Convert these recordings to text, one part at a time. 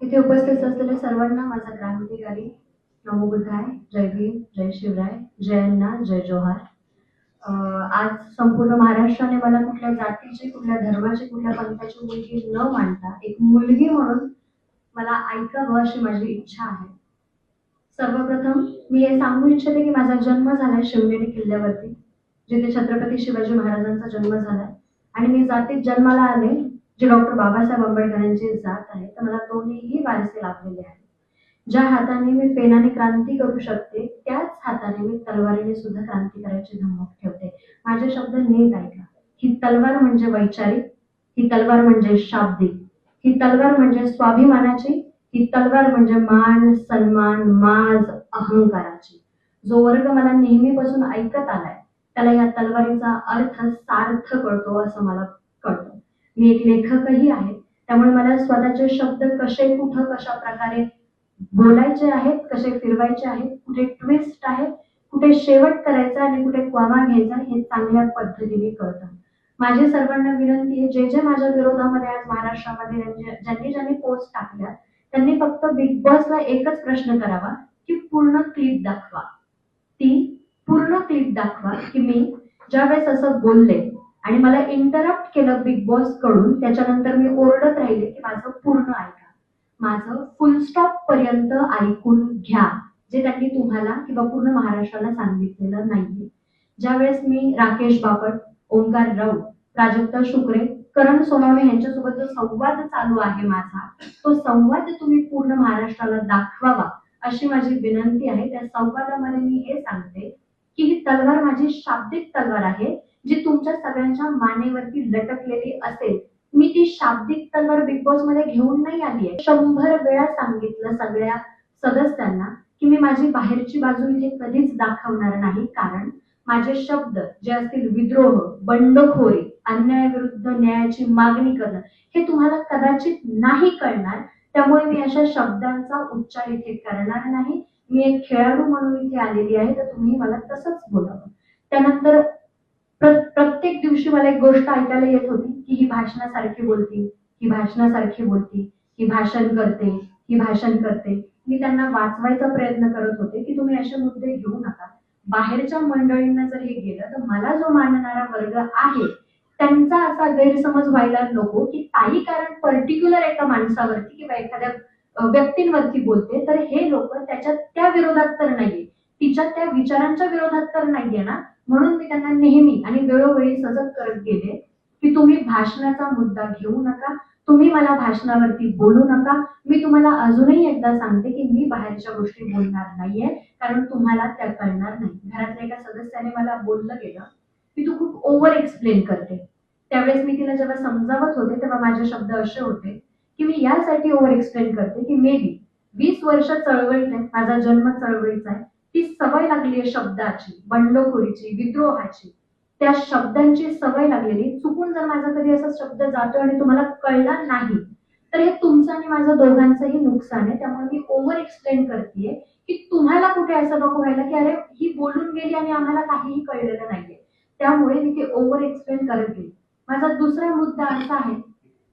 इथे उपस्थित असलेल्या सर्वांना माझा क्रांतिकारी नमो बुद्धाय, जय भीम, जय शिवराय, जय अण्णा, जय जोहार. आज संपूर्ण महाराष्ट्राने मला कुठल्या जातीची, कुठल्या धर्माची, कुठल्या पंथाची मुलगी न मानता एक मुलगी म्हणून मला ऐकावं अशी माझी इच्छा आहे. सर्वप्रथम मी हे सांगू इच्छिते की माझा जन्म झालाय शिवनेरी किल्ल्यावरती, जिथे छत्रपती शिवाजी महाराजांचा जन्म झालाय. आणि मी जातीत जन्माला आले जे डॉक्टर बाबासाहेब आंबेडकरांची जात आहे. तर मला दोन्हीही वारसे लाभलेले आहेत. ज्या हाताने मी पेनाने क्रांती करू शकते, त्याच हाताने मी तलवारीने सुद्धा क्रांती करायची धमक ठेवते. माझे शब्द नीट ऐका. ही तलवार म्हणजे वैचारिक, ही तलवार म्हणजे शाब्दिक, ही तलवार म्हणजे स्वाभिमानाची, ही तलवार म्हणजे मान सन्मान माज अहंकाराची. जो वर्ग मला नेहमीपासून ऐकत आलाय त्याला या तलवारीचा अर्थ सार्थ कळतो असं मला कळतं. मी एक लेखकही आहे, त्यामुळे मला स्वतःचे शब्द कसे कुठं कशा प्रकारे बोलायचे आहेत, कसे फिरवायचे आहेत, कुठे ट्विस्ट आहे, कुठे शेवट करायचा आणि कुठे क्वामा घ्यायचा हे चांगल्या पद्धतीने कळतं. माझी सर्वांना विनंती आहे, जे जे माझ्या विरोधामध्ये आज महाराष्ट्रामध्ये ज्यांनी ज्यांनी पोस्ट टाकल्या त्यांनी फक्त बिग बॉसला एकच प्रश्न करावा की पूर्ण क्लिप दाखवा. ती पूर्ण क्लिप दाखवा की मी ज्यावेळेस असं बोलले आणि मला इंटरप्ट केलं बिग बॉस कडून, त्याच्यानंतर मी ओरडत राहिले की माझं पूर्ण ऐका, माझं फुल स्टॉप पर्यंत ऐकून घ्या, जे त्यांनी तुम्हाला किंवा पूर्ण महाराष्ट्राला सांगितलेलं नाहीये. ज्यावेळेस मी राकेश बापट, ओंकार राऊत, प्राजक्ता शुक्रे, करण सोनवणे यांच्यासोबत जो संवाद चालू आहे माझा, तो संवाद तुम्ही पूर्ण महाराष्ट्राला दाखवावा अशी माझी विनंती आहे. त्या संवादामध्ये मी हे सांगते की ही तलवार माझी शाब्दिक तलवार आहे, जी तुमच्या सगळ्यांच्या मानेवरती लटकलेली असेल. मी ती शाब्दिक तलवार बिग बॉस मध्ये घेऊन नाही आली आहे. 100 वेळा सांगितलं सगळ्या सदस्यांना की मी माझी बाहेरची बाजू इथे कधीच दाखवणार नाही, कारण माझे शब्द जे असतील विद्रोह, बंडखोरी, अन्यायाविरुद्ध न्यायाची मागणी करणं हे तुम्हाला कदाचित नाही कळणार. त्यामुळे मी अशा शब्दांचा उच्चार इथे करणार नाही. मी एक खेळाडू म्हणून इथे आलेली आहे, तर तुम्ही मला तसंच बोलावं. त्यानंतर प्रत्येक दिवशी मला एक गोष्ट ऐकायला येत होती की ही भाषणासारखी बोलती, ही भाषणासारखी बोलती, ही भाषण करते, ही भाषण करते. मी त्यांना वाचवायचा प्रयत्न करत होते की तुम्ही असे मुद्दे घेऊ नका. बाहेरच्या मंडळींना जर हे गेलं तर मला जो मानणारा वर्ग आहे त्यांचा असा गैरसमज व्हायला नको की काही कारण पर्टिक्युलर एका माणसावरती किंवा एखाद्या व्यक्तींवरती बोलते तर हे लोक त्याच्या त्या विरोधात तर नाहीये, तिच्या त्या विचारांच्या विरोधात तर नाहीये ना. म्हणून मी त्यांना नेहमी आणि वेळोवेळी सजग करत गेले की तुम्ही भाषणाचा मुद्दा घेऊ नका, तुम्ही मला भाषणावरती बोलू नका. मी तुम्हाला अजूनही एकदा सांगते की मी बाहेरच्या गोष्टी बोलणार नाहीये, कारण तुम्हाला त्या कळणार नाही. घरातल्या एका सदस्याने मला बोललं गेलं की तू खूप ओव्हर एक्सप्लेन करते. त्यावेळेस मी तिला जेव्हा समजावत होते तेव्हा माझे शब्द असे होते की मी यासाठी ओव्हर एक्सप्लेन करते की मे बी 20 वर्ष चळवळीत आहे, माझा जन्म चळवळीचा आहे, ती सवय लागली आहे शब्दाची, बंडखोरीची, विद्रोहाची, त्या शब्दांची सवय लागलेली. चुकून जर माझा कधी असा शब्द जातो आणि तुम्हाला कळला नाही तर हे तुमचं आणि माझं दोघांचंही नुकसान आहे. त्यामुळे मी ओव्हर एक्सप्लेन करतेय की तुम्हाला कुठे असं नको व्हायला की अरे ही बोलून गेली आणि आम्हाला काहीही कळलेलं नाहीये. त्यामुळे मी ते ओव्हर एक्सप्लेन करत गेले. माझा दुसरा मुद्दा असा आहे,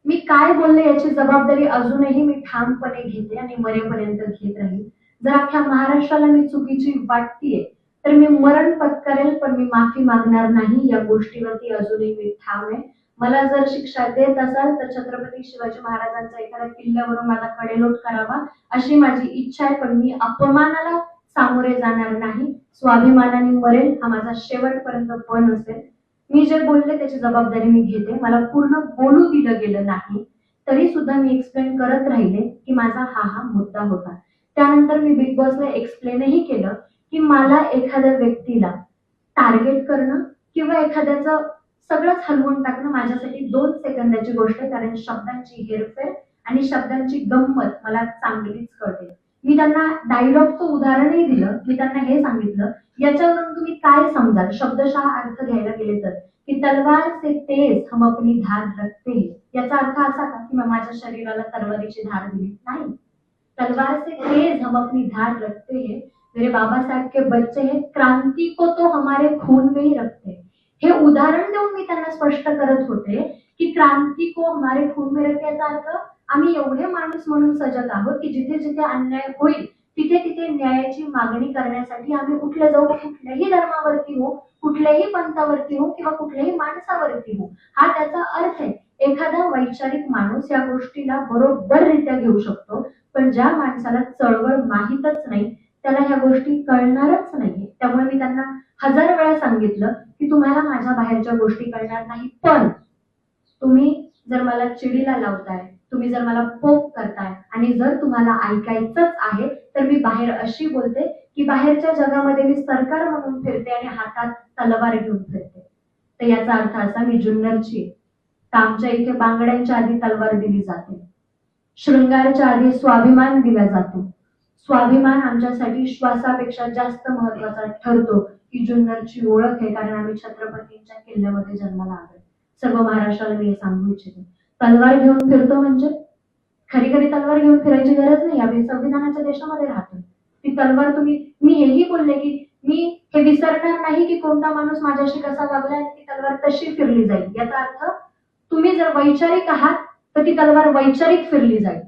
मी काय बोलले याची जबाबदारी अजूनही मी ठामपणे घेते आणि मरेपर्यंत घेत राहील. जर अख्ख्या महाराष्ट्राला मी चुकीची वाटतीये तर मी मरण पत्करेल, पण मी माफी मागणार नाही. या गोष्टीवरती अजूनही मी ठाम आहे. मला जर शिक्षा देत असाल तर छत्रपती शिवाजी महाराजांचा एखाद्या किल्ल्यावरून माझा कडेलोट करावा अशी माझी इच्छा आहे, पण मी अपमानाला सामोरे जाणार नाही. स्वाभिमानाने मरेल, हा माझा शेवटपर्यंत पण असेल. मी जे बोलले त्याची जबाबदारी मी घेते. मला पूर्ण बोलू दिलं गेलं नाही तरी सुद्धा मी एक्सप्लेन करत राहिले की माझा हा मुद्दा होता. त्यानंतर मी बिग बॉसला एक्सप्लेनही केलं की मला एखाद्या व्यक्तीला टार्गेट करणं किंवा एखाद्याचं सगळंच हलवून टाकणं माझ्यासाठी 2 सेकंदाची गोष्ट आहे, कारण शब्दांची हेरफेर आणि शब्दांची गंमत मला चांगलीच कळते. मी त्यांना डायलॉगचं उदाहरणही दिलं. मी त्यांना हे सांगितलं याच्यावरून तुम्ही काय समजाल, शब्दशः अर्थ घ्यायला गेले तर, की तलवार से तेज हम अपनी धार रखते हैं. याचा अर्थ असा का की माझ्या शरीराला तलवारीची धार दिली नाही. तलवार से तेज हम अपनी धार रखते हैं, मेरे बाबा साहेब के बच्चे हैं, क्रांती को तो हमारे खून में ही रखते हैं. हे उदाहरण देऊन मी त्यांना स्पष्ट करत होते की क्रांती को हमारे खून में रखते याचा अर्थ आम्ही एवढे माणूस म्हणून सजग आहोत की जिथे जिथे अन्याय होईल तिथे तिथे न्यायाची मागणी करण्यासाठी आम्ही उठले जाऊ, कुठल्याही धर्मावरती हो, कुठल्याही पंथावरती हो किंवा कुठल्याही माणसावरती हो. हा त्याचा अर्थ आहे. एखादा वैचारिक माणूस या गोष्टीला बरोबररित्या घेऊ शकतो, पण ज्या माणसाला चळवळ माहीतच नाही त्याला ह्या गोष्टी कळणारच नाहीये. त्यामुळे मी त्यांना 1000 वेळा सांगितलं की तुम्हाला माझ्या बाहेरच्या गोष्टी कळणार नाही, पण तुम्ही जर मला चिडीला लावताय, तुम्ही जर मला पोक करताय आणि जर तुम्हाला ऐकायचंच आहे तर मी बाहेर अशी बोलते की बाहेरच्या जगामध्ये मी सरकार म्हणून फिरते आणि हातात तलवार घेऊन फिरते. तर याचा अर्थ असा मी जुन्नरची, तर आमच्या इथे बांगड्यांच्या आधी तलवार दिली जाते, शृंगारच्या आधी स्वाभिमान दिला जातो. स्वाभिमान आमच्यासाठी श्वासापेक्षा जास्त महत्वाचा ठरतो. ही जुन्नरची ओळख आहे, कारण आम्ही छत्रपतींच्या किल्ल्यामध्ये जन्माला आलो. सर्व महाराष्ट्राला मी हे सांगू इच्छिते. तलवार घेऊन फिरतो म्हणजे खरी खरी तलवार घेऊन फिरायची गरज नाही. आम्ही संविधानाच्या देशामध्ये राहतो. ती तलवार तुम्ही, मी हेही बोलले की मी हे विसरणार नाही की कोणता माणूस माझ्याशी कसा वागला आणि ती तलवार तशी फिरली जाईल. याचा अर्थ तुम्ही जर वैचारिक आहात तर ती तलवार वैचारिक फिरली जाईल.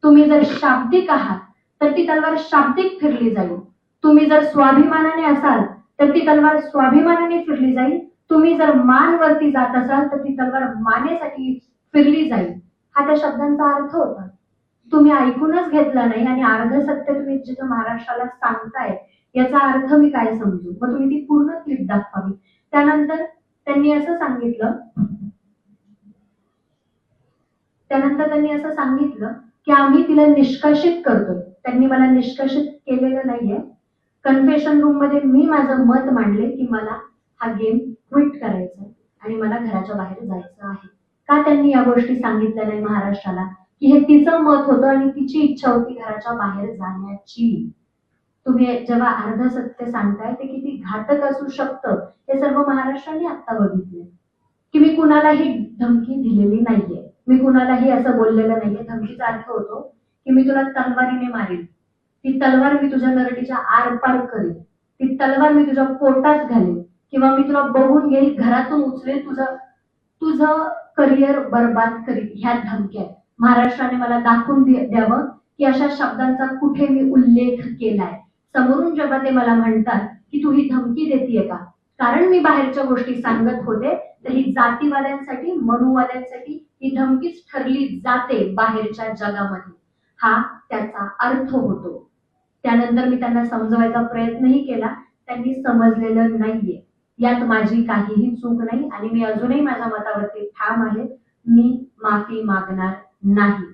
तुम्ही जर शाब्दिक आहात तर ती तलवार शाब्दिक फिरली जाईल. तुम्ही जर स्वाभिमानाने असाल तर ती तलवार स्वाभिमानाने फिरली जाईल. तुम्ही जर मानवरती जात असाल तर ती तलवार मानेसाठी फिरली जाईल. हा त्या शब्दांचा अर्थ होता. तुम्ही ऐकूनच घेतला नाही आणि अर्ध सत्य तुम्ही जिथं महाराष्ट्राला सांगताय याचा अर्थ मी काय समजू. मग तुम्ही ती पूर्ण क्लिप दाखवावी. त्यानंतर त्यांनी असं सांगितलं की आम्ही तिला निष्कासित करतो. त्यांनी मला निष्कासित केलेलं नाहीये. कन्फेशन रूम मध्ये मी माझं मत मांडले की मला हा गेम क्विट करायचा आणि मला घराच्या बाहेर जायचं आहे. का त्यांनी या गोष्टी सांगितल्या नाही महाराष्ट्राला की हे तिचं मत होतं आणि तिची इच्छा होती घराच्या बाहेर जाण्याची. तुम्ही जेव्हा अर्ध सत्य सांगताय ते किती घातक असू शकतं हे सर्व महाराष्ट्राने आता बघितले. की मी कुणालाही धमकी दिलेली नाहीये, मी कुणालाही असं बोललेलं नाहीये. धमकीचा अर्थ होतो की मी तुला तलवारीने मारीन, ती तलवार मी तुझ्या नरडीच्या आरपार करेन, ती तलवार मी तुझ्या पोटात घालेन किंवा मी तुला बघून घेईल, घरातून उचलेल, तुझं करिअर बर्बाद करीन. ह्या धमक्या महाराष्ट्राने मला दाखवून द्यावं की अशा शब्दांचा कुठे मी उल्लेख केलाय. समोरून जेव्हा ते मला म्हणतात की तू ही धमकी देतीये का, कारण मी बाहेरच्या गोष्टी सांगत होते, तर ही जातीवाद्यांसाठी, मनुवाद्यांसाठी ही धमकीच ठरली जाते बाहेरच्या जगामध्ये. हा त्याचा अर्थ होतो. त्यानंतर मी त्यांना समजवायचा प्रयत्नही केला. त्यांनी समजलेलं नाहीये. यात माझी काहीही चूक नाही आणि मी अजूनही माझ्या मतावरती ठाम आहे. मी माफी मागणार नाही.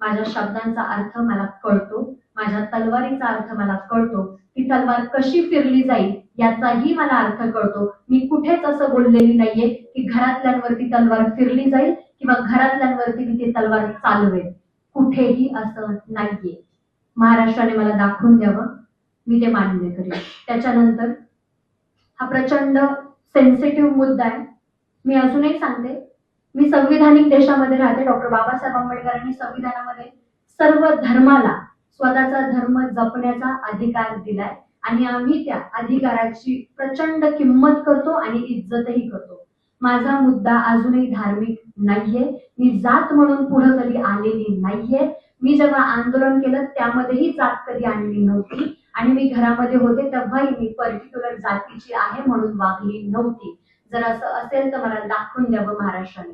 माझ्या शब्दांचा अर्थ मला कळतो, माझ्या तलवारीचा अर्थ मला कळतो, ती तलवार कशी फिरली जाईल याचाही मला अर्थ कळतो. मी कुठेच असं बोललेली नाहीये की घरातल्यांवरती तलवार फिरली जाईल किंवा घरातल्यांवरती मी ती तलवार चालवेल. कुठेही असं नाहीये. महाराष्ट्राने मला दाखवून द्यावं, मी ते मान्य करेन. त्याच्यानंतर हा प्रचंड सेन्सिटिव्ह मुद्दा आहे. मी अजूनही सांगते, मी संविधानिक देशामध्ये राहते. डॉक्टर बाबासाहेब आंबेडकरांनी संविधानामध्ये सर्व धर्माला स्वतःचा धर्म जपण्याचा अधिकार दिलाय आणि आम्ही त्या अधिकाराची प्रचंड किंमत करतो आणि इज्जतही करतो. माझा मुद्दा अजूनही धार्मिक नाहीये. मी जात म्हणून पुढे कधी आलेली नाहीये. मी जेव्हा आंदोलन केलं त्यामध्येही जात कधी आणली नव्हती आणि मी घरामध्ये होते तेव्हाही मी पर्टिक्युलर जातीची आहे म्हणून वागली नव्हती. जर असं असेल तर मला दाखवून द्यावं महाराष्ट्राने.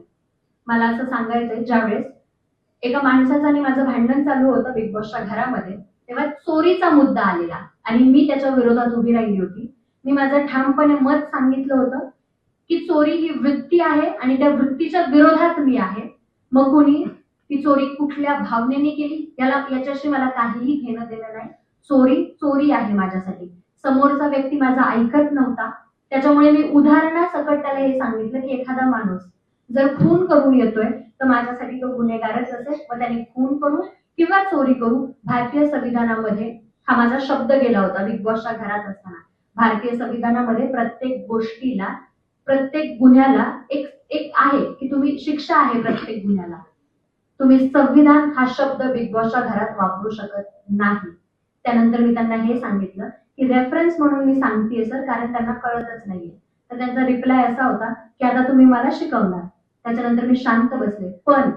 मला असं सांगायचंय, ज्यावेळेस एका माणसाचं आणि माझं भांडण चालू होतं बिग बॉसच्या घरामध्ये, तेव्हा चोरीचा मुद्दा आलेला आणि मी त्याच्या विरोधात उभी राहिली होती. मी माझं ठामपणे मत सांगितलं होतं की चोरी ही वृत्ती आहे आणि त्या वृत्तीच्या विरोधात मी आहे. मग कोणी ती चोरी कुठल्या भावनेने केली याच्याशी मला काहीही घेणं देणं नाही. चोरी चोरी आहे माझ्यासाठी. समोरचा व्यक्ती माझा ऐकत नव्हता, त्याच्यामुळे मी उदाहरणासकट त्याला हे सांगितलं की एखादा माणूस जर खून करून येतोय तर माझ्यासाठी तो गुन्हेगारच असेल. मग त्याने खून करू किंवा चोरी करू, भारतीय संविधानामध्ये हा माझा शब्द गेला होता बिग बॉसच्या घरात असताना. भारतीय संविधानामध्ये प्रत्येक गोष्टीला, प्रत्येक गुन्ह्याला एक आहे की तुम्ही शिक्षा आहे प्रत्येक गुन्ह्याला. तुम्ही संविधान हा शब्द बिग बॉसच्या घरात वापरू शकत नाही. त्यानंतर मी त्यांना हे सांगितलं की रेफरन्स म्हणून मी सांगतेय सर, कारण त्यांना कळतच नाहीये. तर त्यांचा रिप्लाय असा होता की आता तुम्ही मला शिकवणार. त्याच्यानंतर मी शांत बसले. पण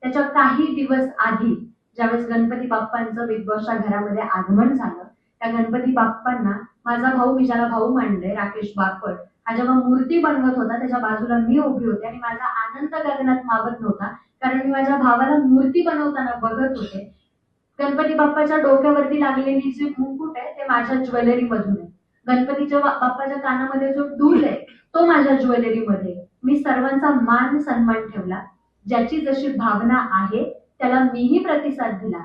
त्याच्या काही दिवस आधी ज्यावेळेस गणपती बाप्पांचं बिग बॉसच्या घरामध्ये आगमन झालं, त्या गणपती बाप्पांना माझा भाऊ, मी ज्याला भाऊ मानले, राकेश बापट, हा जेव्हा मूर्ती बनवत होता त्याच्या बाजूला मी उभी होते आणि माझा आनंद गगनात मावत नव्हता, कारण मी माझ्या भावाला मूर्ती बनवताना बघत होते. गणपती बाप्पाच्या डोक्यावरती लागलेली जी मुकुट आहे ते माझ्या ज्वेलरी मधून आहे. गणपतीच्या बाप्पाच्या कानामध्ये जो डूल आहे तो माझ्या ज्वेलरी मध्ये. मी सर्वांचा मान सन्मान ठेवला. ज्याची जशी भावना आहे त्याला मीही प्रतिसाद दिला.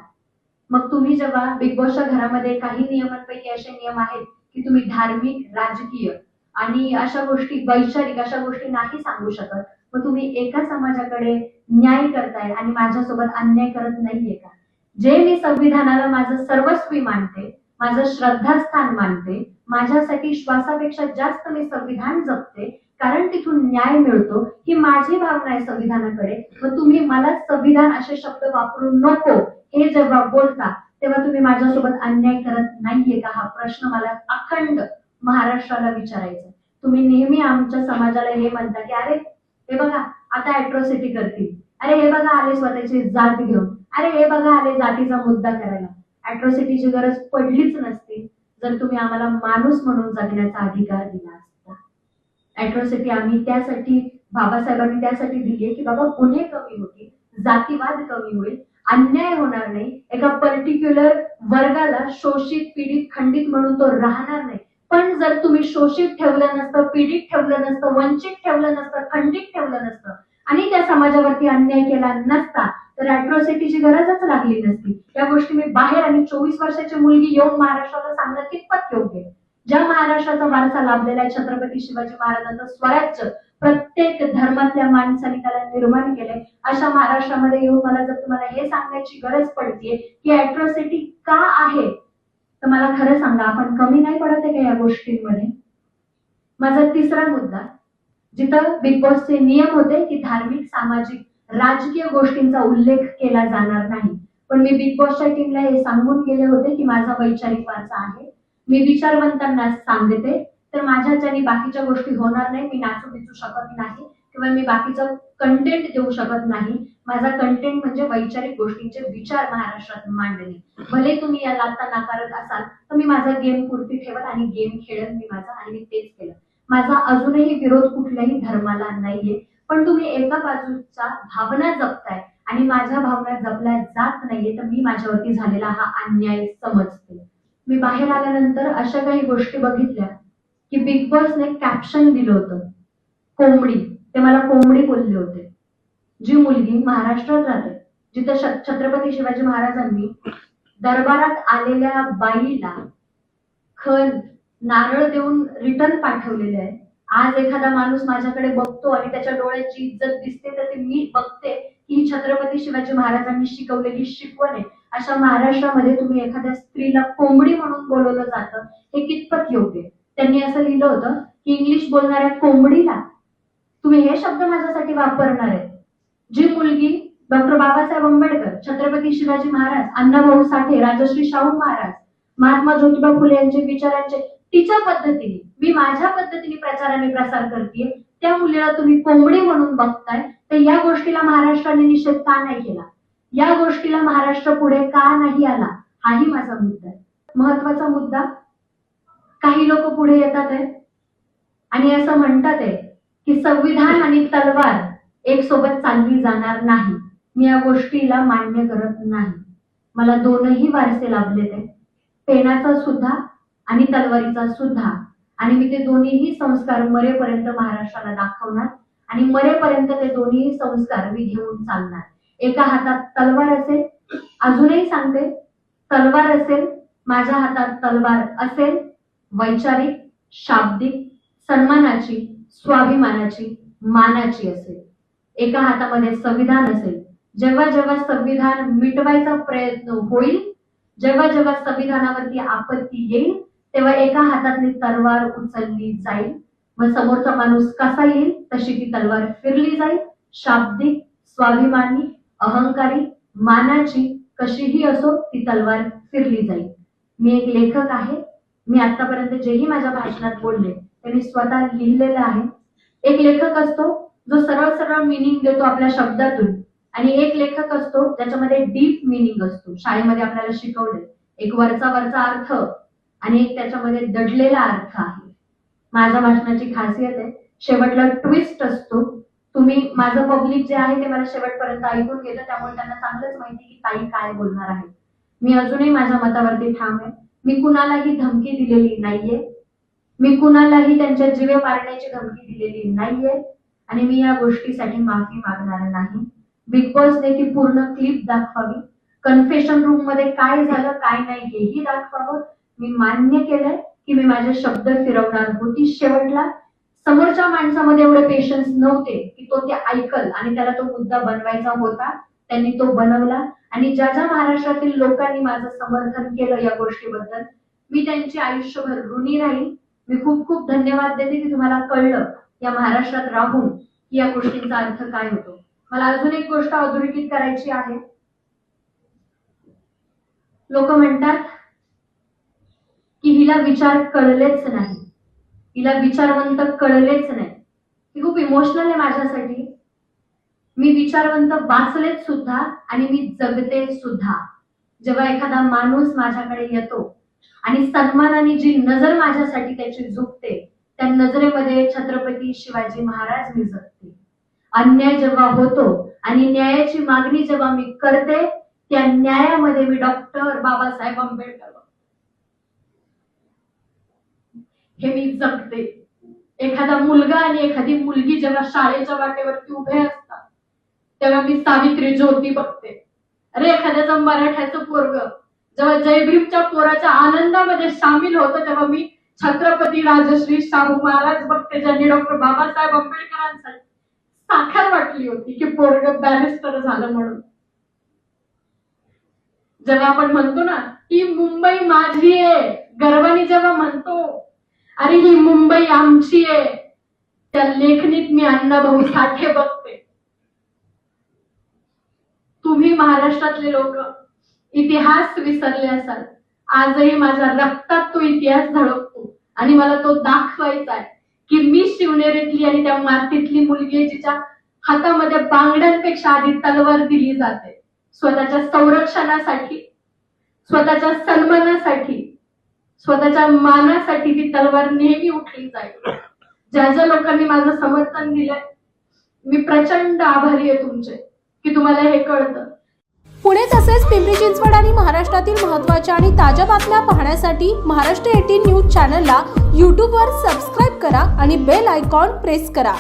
मग तुम्ही जेव्हा बिग बॉसच्या घरामध्ये काही नियमांपैकी असे नियम आहेत की तुम्ही धार्मिक, राजकीय आणि अशा गोष्टी, वैचारिक अशा गोष्टी नाही सांगू शकत, मग तुम्ही एका समाजाकडे न्याय करताय आणि माझ्यासोबत अन्याय करत नाहीये का? जे मी संविधानाला माझं सर्वस्वी मानते, माझं श्रद्धास्थान मानते, माझ्यासाठी श्वासापेक्षा जास्त मी संविधान जपते, कारण तिथून न्याय मिळतो, ही माझी भावना आहे संविधानाकडे. मग तुम्ही मला संविधान असे शब्द वापरू नको हे जेव्हा बोलता तेव्हा तुम्ही माझ्यासोबत अन्याय करत नाहीये का? हा प्रश्न मला अखंड महाराष्ट्राला विचारायचा. तुम्ही नेहमी आमच्या समाजाला हे म्हणता की अरे हे बघा आता अॅट्रॉसिटी करतील, अरे हे बघा आले स्वतःची जात घेऊन, अरे हे बघा आले जातीचा मुद्दा करायला. अॅट्रॉसिटीची गरज पडलीच नसती जर तुम्ही आम्हाला माणूस म्हणून जगण्याचा अधिकार दिला असता. अॅट्रॉसिटी आम्ही त्यासाठी, बाबासाहेबांनी त्यासाठी दिली की बाबा गुन्हे कमी होतील, जातीवाद कमी होईल, अन्याय होणार नाही, एका पर्टिक्युलर वर्गाला शोषित, पीडित, खंडित म्हणून तो राहणार नाही. पण जर तुम्ही शोषित ठेवलं नसतं, पीडित ठेवलं नसतं, वंचित ठेवलं नसतं, खंडित ठेवलं नसतं आणि त्या समाजावरती अन्याय केला नसता तर अॅट्रॉसिटीची गरजच लागली नसती. या गोष्टी मी बाहेर आणि 24 वर्षाची मुलगी येऊन महाराष्ट्राला सांगणं कितपत योग्य आहे? ज्या महाराष्ट्राचा वारसा लाभलेला आहे, छत्रपती शिवाजी महाराजांचं स्वराज्य प्रत्येक धर्मातल्या माणसाने त्याला निर्माण केलंय, अशा महाराष्ट्रामध्ये येऊन मला जर तुम्हाला हे सांगायची गरज पडतीये की अॅट्रॉसिटी का आहे, तर मला खरं सांगा, आपण कमी नाही पडत आहे का या गोष्टींमध्ये? माझा तिसरा मुद्दा, जिथं बिग बॉसचे नियम होते की धार्मिक, सामाजिक, राजकीय गोष्टींचा उल्लेख केला जाणार नाही, पण मी बिग बॉसच्या टीमला हे सांगून गेले होते की माझा वैचारिक वारसा आहे, मी विचारवंतांना सांगते, तर माझ्याच्याने बाकीच्या गोष्टी होणार नाही. मी नाचू बिचू शकत नाही किंवा मी बाकीचं कंटेंट देऊ शकत नाही. माझा कंटेंट म्हणजे वैचारिक गोष्टींचे विचार महाराष्ट्रात मांडणे. भले तुम्ही याला आता नाकारत असाल तर मी माझा गेम पुरती ठेवत आणि गेम खेळत मी माझा, आणि मी तेच केलं. माझा अजूनही विरोध कुठल्याही धर्माला नाहीये, पण तुम्ही एका बाजूचा भावना जपताय आणि माझ्या भावना जपल्या जात नाहीये, तर मी माझ्यावरती झालेला हा अन्याय समजते. मी बाहेर आल्यानंतर अशा काही गोष्टी बघितल्या की बिग बॉसने कॅप्शन दिलं होतं कोंबडी, ते मला कोंबडी बोलले होते. जी मुलगी महाराष्ट्रात राहते, जिथे छत्रपती शिवाजी महाराजांनी दरबारात आलेल्या बाईला खण, नारळ देऊन रिटर्न पाठवलेले आहे. आज एखादा माणूस माझ्याकडे बघतो आणि त्याच्या डोळ्याची इज्जत दिसते, तर ते मी बघते की ही छत्रपती शिवाजी महाराजांनी शिकवलेली शिकवण आहे. अशा महाराष्ट्रामध्ये तुम्ही एखाद्या स्त्रीला कोंबडी म्हणून बोलवलं जातं, हे कितपत योग्य आहे? त्यांनी असं लिहिलं होतं की इंग्लिश बोलणाऱ्या कोंबडीला तुम्ही हे शब्द माझ्यासाठी वापरणार आहे. जी मुलगी डॉक्टर बाबासाहेब आंबेडकर, छत्रपती शिवाजी महाराज, अण्णाभाऊ साठे, राजश्री शाहू महाराज, महात्मा ज्योतिबा फुले यांचे विचारांचे तिच्या पद्धतीने, मी माझ्या पद्धतीने प्रचार आणि प्रसार करते, त्या मुलीला तुम्ही कोंबडी म्हणून बघताय, तर या गोष्टीला महाराष्ट्राने निषेध का नाही केला? या गोष्टीला महाराष्ट्र पुढे का नाही आला? हाही माझा मुद्दा आहे. महत्वाचा मुद्दा, काही लोक पुढे येतात आहे आणि असं म्हणतात आहे की संविधान आणि तलवार एक सोबत चालली जाणार नाही. मी या गोष्टीला मान्य करत नाही. मला दोनही वारसे लाभले ते, पेनाचा सुद्धा आणि तलवारीचा सुद्धा, आणि मी ते दोन्हीही संस्कार मरेपर्यंत महाराष्ट्राला दाखवणार आणि मरेपर्यंत ते दोन्ही संस्कार मी घेऊन चालणार. एका हातात तलवार असेल, अजूनही सांगते, तलवार असेल, माझ्या हातात तलवार असेल, वैचारिक, शाब्दिक, सन्मानाची, स्वाभिमानाची, मानाची असेल. एका हातामध्ये संविधान असेल. जेव्हा जेव्हा संविधान मिटवायचा प्रयत्न होईल, जेव्हा जेव्हा संविधानावरती आपत्ती येईल, तेव्हा एका हातातली तलवार उचलली जाईल. मग समोरचा माणूस कसा येईल तशी ती तलवार फिरली जाईल. शाब्दिक, स्वाभिमानी, अहंकारी, मानाची कशीही असो ती तलवार फिरली जाईल. मी एक लेखक आहे. मी आतापर्यंत जेही माझ्या भाषणात बोलले त्यांनी स्वतः लिहिलेलं आहे. एक लेखक असतो जो सरळ सरळ मिनिंग देतो आपल्या शब्दातून, आणि एक लेखक असतो ज्याच्यामध्ये डीप मिनिंग असतो. शाळेमध्ये आपल्याला शिकवले एक वरचा अर्थ आणि एक त्याच्यामध्ये दडलेला अर्थ आहे. माझ्या भाषणाची खासियत आहे, शेवटला ट्विस्ट असतो. तुम्ही माझं पब्लिक जे आहे ते मला शेवटपर्यंत ऐकून घेतं, त्यामुळे त्यांना चांगलंच माहिती की ताई काय बोलणार आहे. मी अजूनही माझ्या मतावरती ठाम आहे. मी कुणालाही धमकी दिलेली नाहीये, मी कुणालाही त्यांच्या जीवे मारण्याची धमकी दिलेली नाहीये आणि मी या गोष्टीसाठी माफी मागणार नाही. बिग बॉसने ती पूर्ण क्लिप दाखवावी, कन्फेशन रूम मध्ये काय झालं काय नाही हेही दाखवावं. मी मान्य केलंय की मी माझे शब्द फिरवणार होती. शेवटला समोरच्या माणसामध्ये एवढे पेशन्स नव्हते की तो ते ऐकल आणि त्याला तो मुद्दा बनवायचा होता. त्यांनी तो बनवला आणि ज्या ज्या महाराष्ट्रातील लोकांनी माझं समर्थन केलं या गोष्टीबद्दल मी त्यांची आयुष्यभर ऋणी राहील. मी खूप खूप धन्यवाद देते की तुम्हाला कळलं या महाराष्ट्रात राहून की या गोष्टींचा अर्थ काय होतो. मला अजून एक गोष्ट अधोरेखित करायची आहे. लोक म्हणतात की हिला विचार कळलेच नाही, हिला विचारवंत कळलेच नाही. ही खूप इमोशनल आहे माझ्यासाठी. मी विचारवंत वाचलेत सुद्धा आणि मी जगते सुद्धा. जेव्हा एखादा माणूस माझ्याकडे येतो आणि सन्मानाने जी नजर माझ्यासाठी त्याची झुकते, त्या नजरेमध्ये छत्रपती शिवाजी महाराज मी जगते. अन्याय जेव्हा होतो आणि न्यायाची मागणी जेव्हा मी करते, त्या न्यायामध्ये मी डॉक्टर बाबासाहेब आंबेडकर हे मी जगते. एखादा मुलगा आणि एखादी मुलगी जेव्हा शाळेच्या वाटेवरती उभे असतात तेव्हा मी सावित्री ज्योती बघते. अरे एखाद्याचं मराठ्याचं पोरग जेव्हा जय भीमच्या पोराच्या आनंदामध्ये सामील होतं तेव्हा मी छत्रपती राजश्री शाहू महाराज बघते, ज्यांनी डॉक्टर बाबासाहेब आंबेडकरांसाठी साखर वाटली होती की पोरग बॅरिस्टर झालं म्हणून. जेव्हा आपण म्हणतो ना ही मुंबई माझी आहे, गर्वाने जेव्हा म्हणतो अरे ही मुंबई आमची आहे, त्या लेखणीत मी अण्णाभाऊ साठे बघते. तुम्ही महाराष्ट्रातले लोक इतिहास विसरले असाल, आजही माझ्या रक्तात तो इतिहास झळकतो आणि मला तो दाखवायचा आहे की मी शिवनेरीतली आणि त्या मातीतली मुलगी आहे जिच्या हातामध्ये बांगड्यांपेक्षा आधी तलवार दिली जाते. स्वतःच्या संरक्षणासाठी, स्वतःच्या सन्मानासाठी, स्वतःच्या मानासाठी ती तलवार नेहमी उठली जाईल. ज्या ज्या लोकांनी माझं समर्थन दिलंय मी प्रचंड आभारी आहे तुमचे की तुम्हाला हे कळतं. पुणे तसेच पिंपरी चिंचवड आणि महाराष्ट्रातील महत्त्वाच्या आणि ताज्या बातम्या पाहण्यासाठी महाराष्ट्र 18 न्यूज चॅनलला यूट्यूबवर सबस्क्राईब करा आणि बेल आयकॉन प्रेस करा.